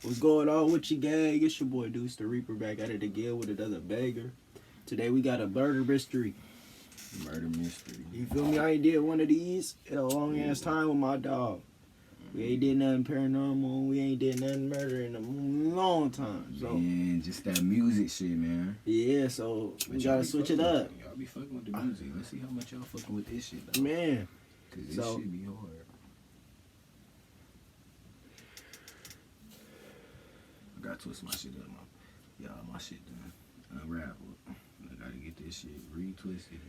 What's going on with you, gang? It's your boy DuceTheReaper back at it again with another banger. Today we got a murder mystery. Murder mystery. You feel me? I ain't did one of these in a long ass time with my dog. We ain't did nothing paranormal. We ain't did nothing murder in a long time. So Man, just that music shit, man. yeah, so we gotta switch it up. Y'all be fucking with the music. Let's see how much y'all fucking with this shit, though. Man. Cause this So- shit be hard. I gotta twist my shit up, my shit done unraveled. I gotta get this shit retwisted.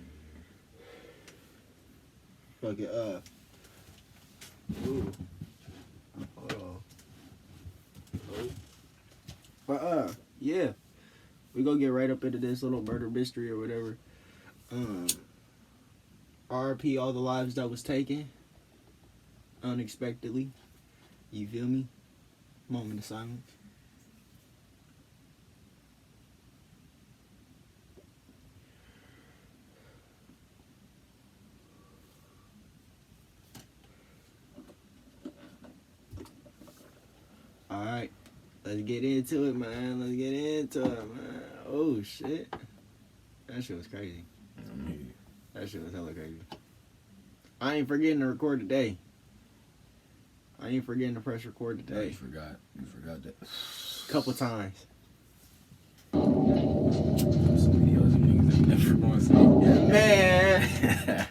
Fuck it up. Ooh. Hold on. Oh. But yeah. We gonna get right up into this little murder mystery or whatever. RP all the lives that was taken unexpectedly. You feel me? Moment of silence. Alright, let's get into it, man. Let's get into it, man. Oh, shit. That shit was crazy. That shit was hella crazy. I ain't forgetting to record today. I ain't forgetting to press record No, today. you forgot that. Couple times. Some videos of niggas that never gonna see. Man!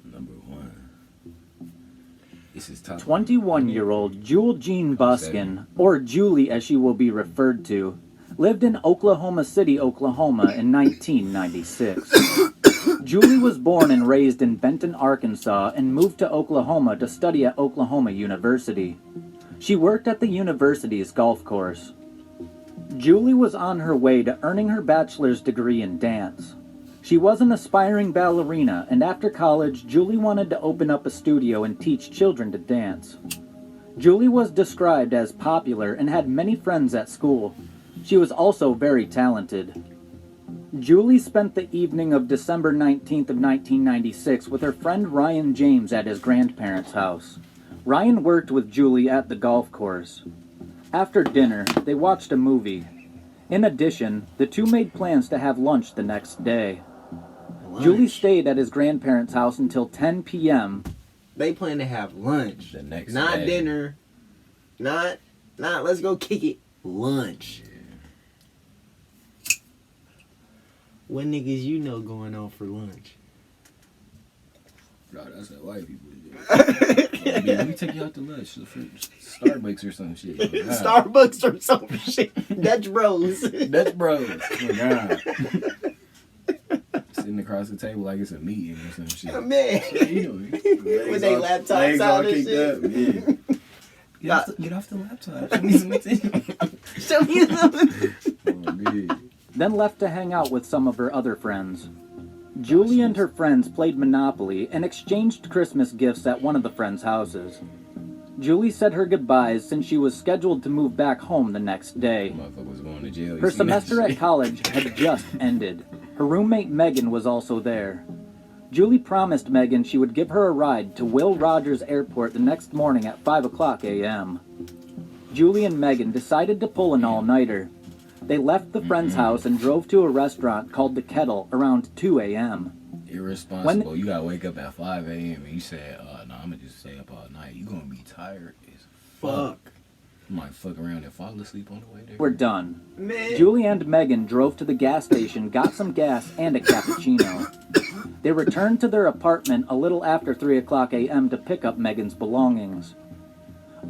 Number one. This is top 21-year-old Jewel Jean Buskin, or Julie as she will be referred to, lived in Oklahoma City, Oklahoma in 1996. Julie was born and raised in Benton, Arkansas, and moved to Oklahoma to study at Oklahoma University. She worked at the university's golf course. Julie was on her way to earning her bachelor's degree in dance. She was an aspiring ballerina, and after college, Julie wanted to open up a studio and teach children to dance. Julie was described as popular and had many friends at school. She was also very talented. Julie spent the evening of December 19th of 1996 with her friend Ryan James at his grandparents' house. Ryan worked with Julie at the golf course. After dinner, they watched a movie. In addition, the two made plans to have lunch the next day. Julie stayed at his grandparents' house until 10 p.m. They plan to have lunch. The next Not day. dinner. Not let's go kick it. Lunch. What niggas you know going on for lunch? Bro, that's what white people do. Yeah, let me take you out to lunch. Starbucks or some shit. Oh, God. Starbucks or some shit. Dutch Bros. Dutch Bros. Oh, God. Sitting across the table like it's a meeting or some shit. Man. You know, With they laptops out and shit. Yeah. Get off the laptop. Show me some attention. Show me something. Oh, man. Then left to hang out with some of her other friends. Julie and her friends played Monopoly and exchanged Christmas gifts at one of the friends' houses. Julie said her goodbyes since she was scheduled to move back home the next day. Motherfucker was going to jail. Her semester at college had just ended. Her roommate Megan was also there. Julie promised Megan she would give her a ride to Will Rogers Airport the next morning at 5 o'clock a.m. Julie and Megan decided to pull an all-nighter. They left the friend's house and drove to a restaurant called The Kettle around 2 a.m. Irresponsible. You gotta wake up at 5 a.m. and you say, no, I'm gonna just stay up all night. You gonna be tired as fuck. You might fuck around and fall asleep on the way there. We're done. Man. Julie and Megan drove to the gas station, got some gas and a cappuccino. They returned to their apartment a little after 3 o'clock a.m. to pick up Megan's belongings.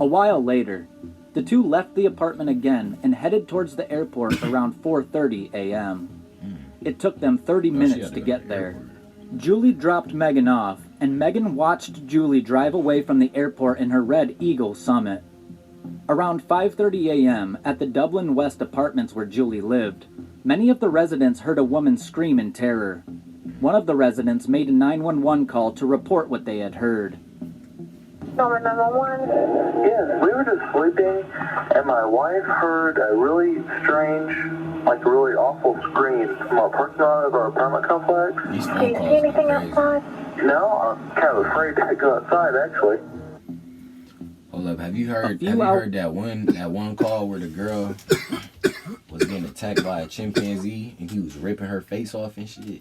A while later, the two left the apartment again and headed towards the airport around 4:30 a.m. It took them 30 minutes to get there. Julie dropped Megan off, and Megan watched Julie drive away from the airport in her red Eagle Summit. Around 5:30 a.m., at the Dublin West apartments where Julie lived, many of the residents heard a woman scream in terror. One of the residents made a 911 call to report what they had heard. Number 911? Yes, we were just sleeping, and my wife heard a really strange, like a really awful scream from our parking lot of our apartment complex. These Do phone you calls see anything are crazy. outside? No, I'm kind of afraid to go outside, actually. Hold Hold up, have you heard that one call where the girl was getting attacked by a chimpanzee and he was ripping her face off and shit?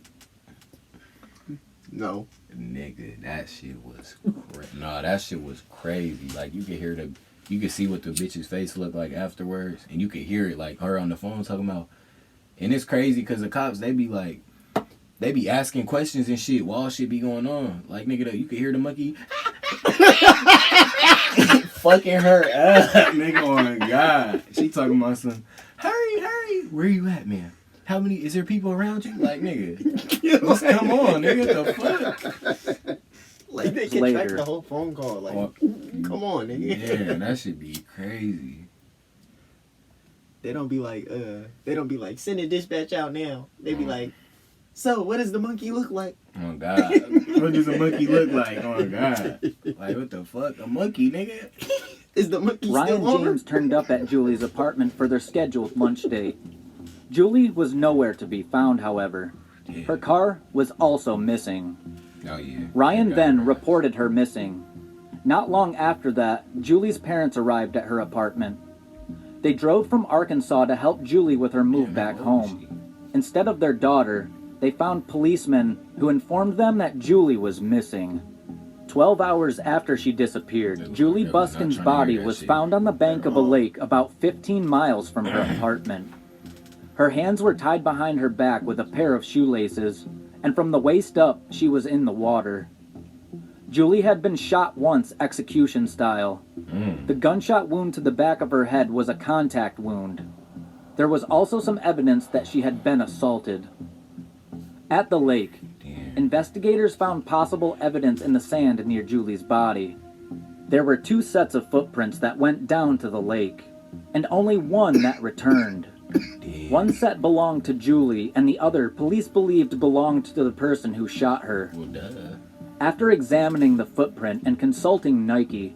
No. Nigga, that shit was that shit was crazy. Like you could see what the bitch's face looked like afterwards, and you could hear it like her on the phone talking about. And it's crazy because the cops they be asking questions and shit while shit be going on. Like nigga, you could hear the monkey fucking her up, nigga. Oh my god, she talking about some. Hurry, where you at, man? How many? Is there people around you? Like nigga, just come on, nigga. The fuck? Like they can track the whole phone call. Like, come on, nigga. Yeah, that should be crazy. They don't be like, send a dispatch out now. They be like, so what does the monkey look like? Oh god, what does a monkey look like? Oh god, like what the fuck, a monkey, nigga? Is the monkey Ryan still on her? James turned up at Julie's apartment for their scheduled lunch date. Julie was nowhere to be found, however. Yeah. Her car was also missing. Oh yeah. Ryan then reported her missing. Not long after that, Julie's parents arrived at her apartment. They drove from Arkansas to help Julie with her move back home. Instead of their daughter, they found policemen who informed them that Julie was missing. 12 hours after she disappeared, Julie Buskin's body was found on the bank of a lake about 15 miles from her apartment. Her hands were tied behind her back with a pair of shoelaces, and from the waist up, she was in the water. Julie had been shot once execution style. The gunshot wound to the back of her head was a contact wound. There was also some evidence that she had been assaulted. At the lake, investigators found possible evidence in the sand near Julie's body. There were 2 sets of footprints that went down to the lake, and only one that returned. One set belonged to Julie, and the other police believed belonged to the person who shot her. Well, duh. After examining the footprint and consulting Nike,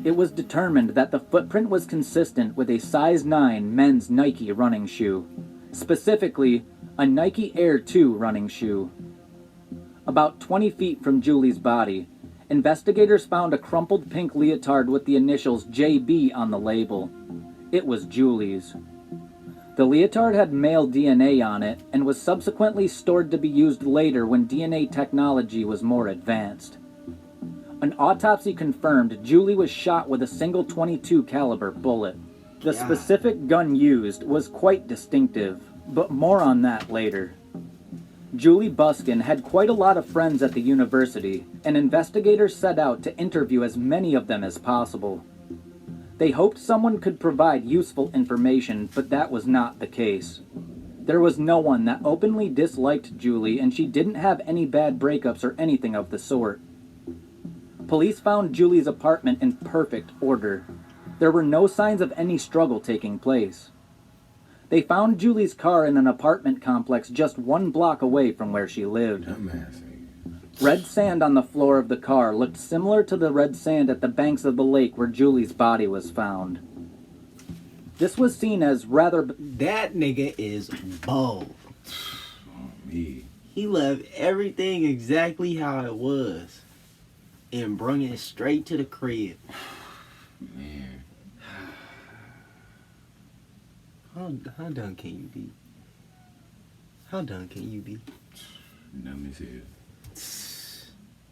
it was determined that the footprint was consistent with a size 9 men's Nike running shoe, specifically a Nike Air 2 running shoe. About 20 feet from Julie's body, investigators found a crumpled pink leotard with the initials JB on the label. It was Julie's. The leotard had male DNA on it and was subsequently stored to be used later when DNA technology was more advanced. An autopsy confirmed Julie was shot with a single .22 caliber bullet. The specific gun used was quite distinctive, but more on that later. Julie Buskin had quite a lot of friends at the university, and investigators set out to interview as many of them as possible. They hoped someone could provide useful information, but that was not the case. There was no one that openly disliked Julie, and she didn't have any bad breakups or anything of the sort. Police found Julie's apartment in perfect order. There were no signs of any struggle taking place. They found Julie's car in an apartment complex just 1 block away from where she lived. Red sand on the floor of the car looked similar to the red sand at the banks of the lake where Julie's body was found. This was seen as rather... That nigga is bold. Oh, me. He left everything exactly how it was and brung it straight to the crib. Man. How dumb can you be? How dumb can you be? Dumb as hell.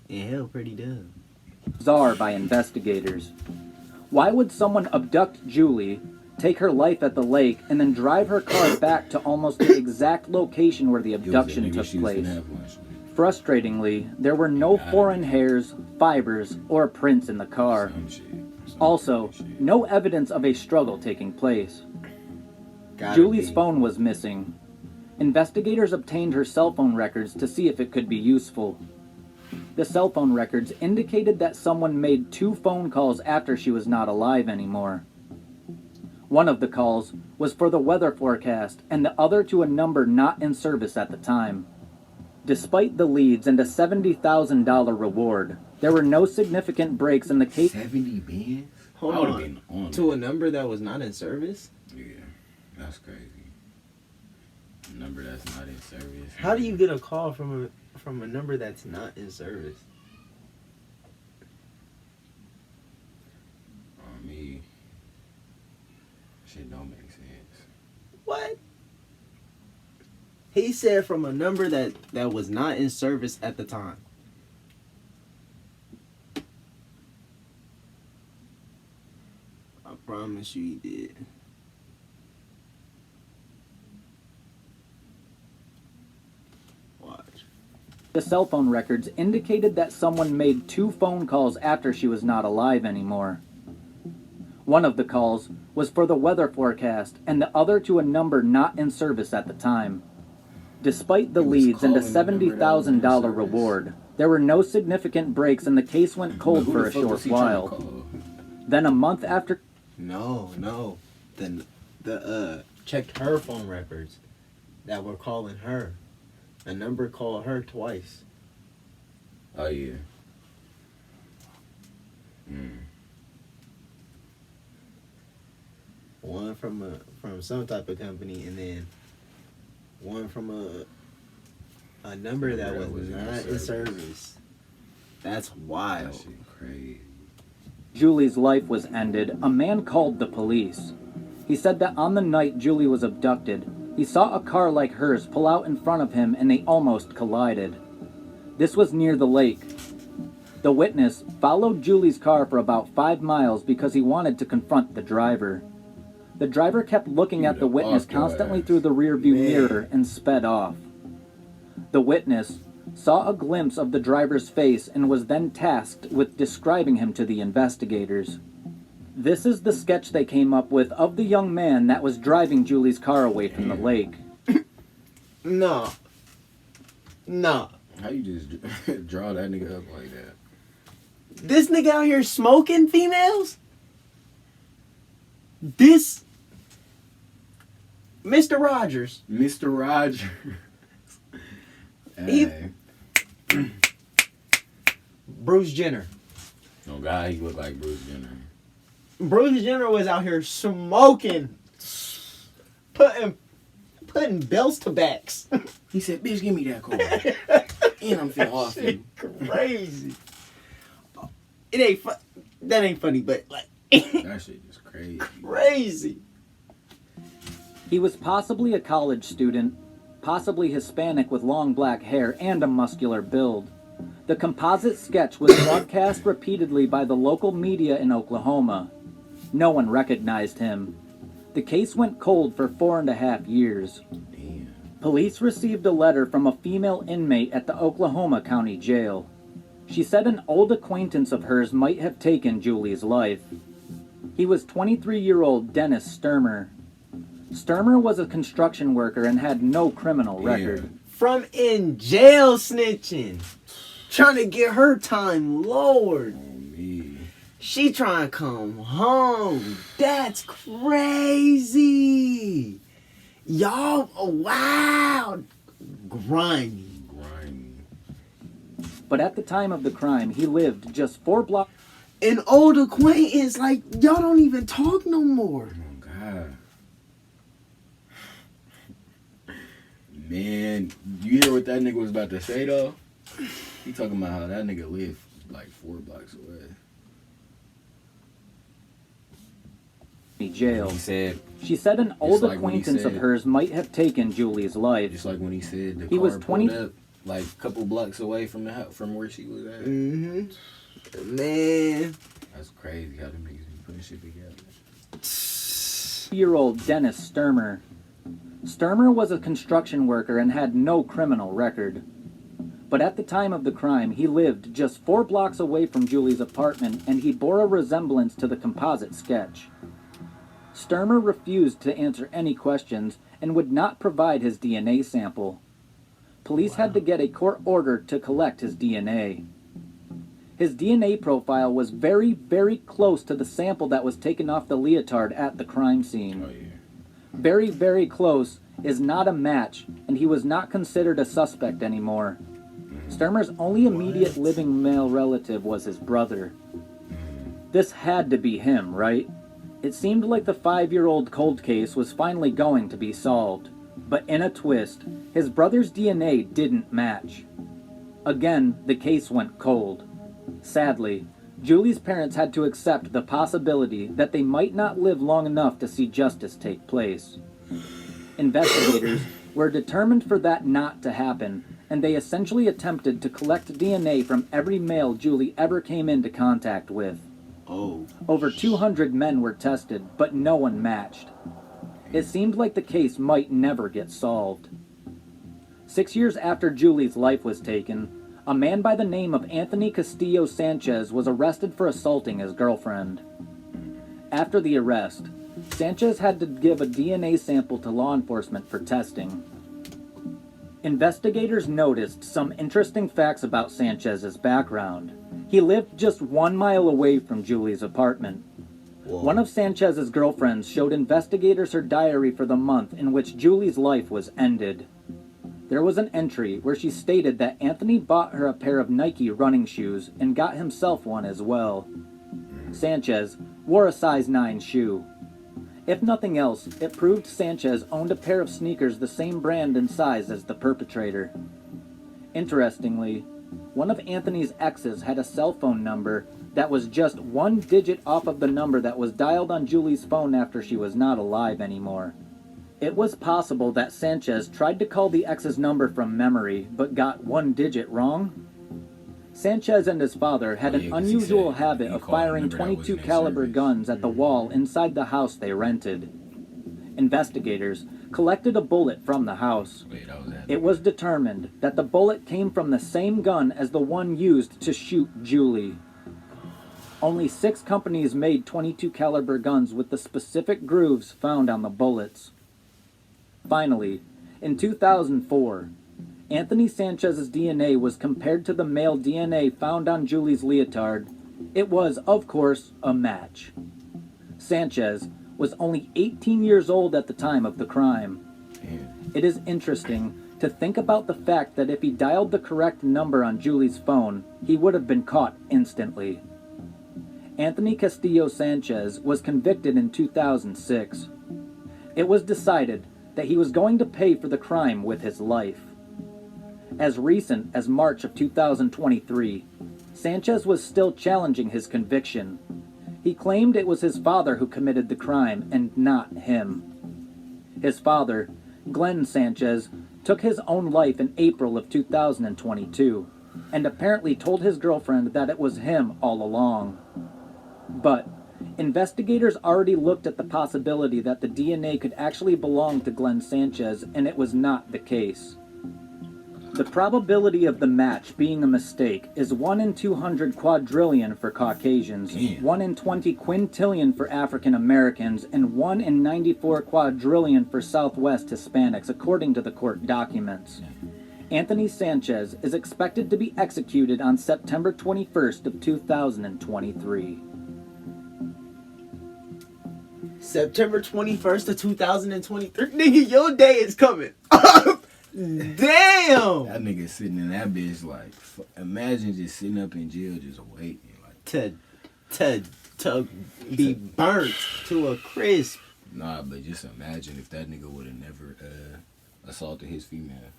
And hell, pretty dumb. Bizarre by investigators. Why would someone abduct Julie, take her life at the lake, and then drive her car back to almost the exact location where the abduction took place? Frustratingly, there were no foreign hairs, fibers, or prints in the car. Also, no evidence of a struggle taking place. Julie's phone was missing. Investigators obtained her cell phone records to see if it could be useful. The cell phone records indicated that someone made 2 phone calls after she was not alive anymore. One of the calls was for the weather forecast and the other to a number not in service at the time. Despite the leads and a $70,000 reward, there were no significant breaks in the case. 70 bands? Hold on. To a number that was not in service? Yeah, that's crazy. A number that's not in service. How do you get a call from a number that's not in service? Shit don't make sense. What? He said from a number that was not in service at the time. I promise you he did. Watch. The cell phone records indicated that someone made 2 phone calls after she was not alive anymore. One of the calls was for the weather forecast and the other to a number not in service at the time. Despite the leads and a $70,000 reward, there were no significant breaks and the case went cold for a short while. Then a month after... No. The checked her phone records that were calling her. A number called her twice. Oh, yeah. One from some type of company, and then one from a number that was not in service. That's wild. That shit crazy. Julie's life was ended, a man called the police. He said that on the night Julie was abducted, he saw a car like hers pull out in front of him and they almost collided. This was near the lake. The witness followed Julie's car for about 5 miles because he wanted to confront the driver. The driver kept looking at the witness constantly through the rearview mirror and sped off. The witness saw a glimpse of the driver's face and was then tasked with describing him to the investigators. This is the sketch they came up with of the young man that was driving Julie's car away from the lake. No. How you just draw that nigga up like that? This nigga out here smoking females? This... Mr. Rogers. Mr. Rogers. Hey. Bruce Jenner. Oh, God, he look like Bruce Jenner. Bruce Jenner was out here smoking, putting bells to backs. He said, bitch, give me that car. And I'm finna off you. Crazy. It ain't that ain't funny, but like that shit is crazy. Crazy. He was possibly a college student, possibly Hispanic with long black hair and a muscular build. The composite sketch was broadcast repeatedly by the local media in Oklahoma. No one recognized him. The case went cold for 4.5 years. Damn. Police received a letter from a female inmate at the Oklahoma County Jail. She said an old acquaintance of hers might have taken Julie's life. He was 23-year-old Dennis Sturmer. Sturmer was a construction worker and had no criminal record. From in jail snitching. Trying to get her time lowered. Oh, me. She trying to come home. That's crazy. Y'all, wow. Grimy. But at the time of the crime, he lived just 4 blocks. An old acquaintance, like, y'all don't even talk no more. Oh, God. Man, you hear what that nigga was about to say, though? He talking about how that nigga lived like 4 blocks away. Jail. She said an old acquaintance of hers might have taken Julie's life. Just like when he said the he car was 20 pulled up like a couple blocks away from the house, from where she was at. Mm-hmm. Man. That's crazy how them niggas be putting shit together. year-old Dennis Sturmer. Sturmer was a construction worker and had no criminal record. But at the time of the crime, he lived just 4 blocks away from Julie's apartment, and he bore a resemblance to the composite sketch. Sturmer refused to answer any questions and would not provide his DNA sample. Police had to get a court order to collect his DNA. His DNA profile was very, very close to the sample that was taken off the leotard at the crime scene. Oh, yeah. Very, very close is not a match, and he was not considered a suspect anymore. Sturmer's only immediate living male relative was his brother. This had to be him, right? It seemed like the 5-year-old cold case was finally going to be solved. But in a twist, his brother's DNA didn't match. Again, the case went cold. Sadly, Julie's parents had to accept the possibility that they might not live long enough to see justice take place. Investigators were determined for that not to happen, and they essentially attempted to collect DNA from every male Julie ever came into contact with. Oh. Over 200 men were tested, but no one matched. It seemed like the case might never get solved. 6 years after Julie's life was taken, a man by the name of Anthony Castillo Sanchez was arrested for assaulting his girlfriend. After the arrest, Sanchez had to give a DNA sample to law enforcement for testing. Investigators noticed some interesting facts about Sanchez's background. He lived just 1 mile away from Julie's apartment. Whoa. One of Sanchez's girlfriends showed investigators her diary for the month in which Julie's life was ended. There was an entry where she stated that Anthony bought her a pair of Nike running shoes and got himself one as well. Sanchez wore a size 9 shoe. If nothing else, it proved Sanchez owned a pair of sneakers the same brand and size as the perpetrator. Interestingly, one of Anthony's exes had a cell phone number that was just 1 digit off of the number that was dialed on Julie's phone after she was not alive anymore. It was possible that Sanchez tried to call the ex's number from memory, but got 1 digit wrong. Sanchez and his father had an unusual habit of firing .22 caliber guns at the wall inside the house they rented. Investigators collected a bullet from the house. It was determined that the bullet came from the same gun as the one used to shoot Julie. Only 6 companies made .22 caliber guns with the specific grooves found on the bullets. Finally, in 2004, Anthony Sanchez's DNA was compared to the male DNA found on Julie's leotard. It was, of course, a match. Sanchez was only 18 years old at the time of the crime. It is interesting to think about the fact that if he dialed the correct number on Julie's phone, he would have been caught instantly. Anthony Castillo Sanchez was convicted in 2006. It was decided that he was going to pay for the crime with his life. As recent as March of 2023, Sanchez was still challenging his conviction. He claimed it was his father who committed the crime and not him. His father, Glenn Sanchez, took his own life in April of 2022 and apparently told his girlfriend that it was him all along. But investigators already looked at the possibility that the DNA could actually belong to Glenn Sanchez, and it was not the case. The probability of the match being a mistake is 1 in 200 quadrillion for Caucasians, 1 in 20 quintillion for African Americans, and 1 in 94 quadrillion for Southwest Hispanics, according to the court documents. Anthony Sanchez is expected to be executed on September 21st of 2023. September 21st of 2023. Nigga, your day is coming. Damn! That nigga sitting in that bitch like, imagine just sitting up in jail just waiting. Like, to be burnt to a crisp. Nah, but just imagine if that nigga would have never assaulted his female.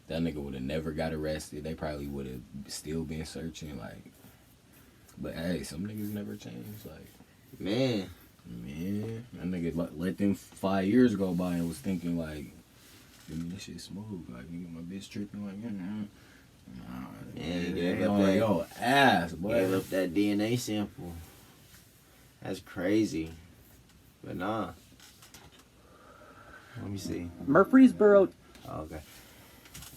That nigga would have never got arrested. They probably would have still been searching. Like, but hey, some niggas never change. Like, Man, that nigga let them 5 years go by and was thinking like, I mean, this shit smooth. Like, nigga, my bitch tripping like, he gave up like, that, yo, ass, boy. gave up that DNA sample. That's crazy. But nah. Let me see. Murfreesboro. Oh, okay.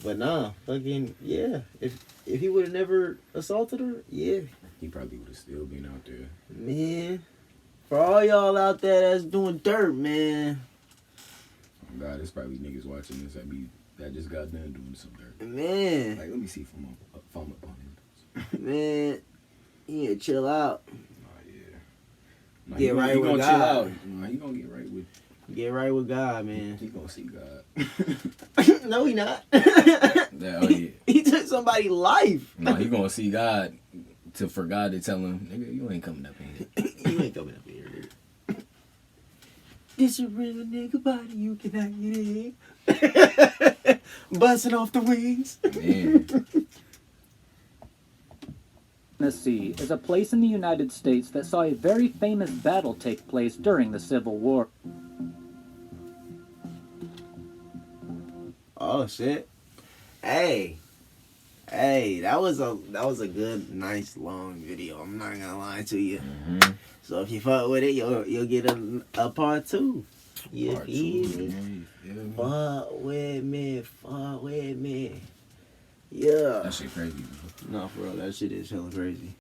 But nah, fucking yeah. If he would have never assaulted her, yeah. He probably would have still been out there. Man. For all y'all out there that's doing dirt, man. Oh God, there's probably niggas watching this that just got done doing some dirt. Man. Like, let me see if I'm up on him. Man. You need to chill out. Oh yeah. Nah, Get right he with gonna God. chill out. Nah, he gonna Get right with God, man. he gonna see God. No, he not. Yeah, oh yeah. He took somebody's life. No, he gonna see God for God to tell him, nigga, you ain't coming up in here. You ain't coming up here, nigga. This a real nigga body, you can have it in. Busting off the wings. Man. Tennessee is a place in the United States that saw a very famous battle take place during the Civil War. Oh shit. Hey. Hey, that was a good, nice, long video. I'm not gonna lie to you. Mm-hmm. So if you fuck with it, you'll get a part 2. You Part 2, feel me? man, you feel me? Fuck with me, fuck with me. Yeah. That shit crazy. No, for real, that shit is hella crazy.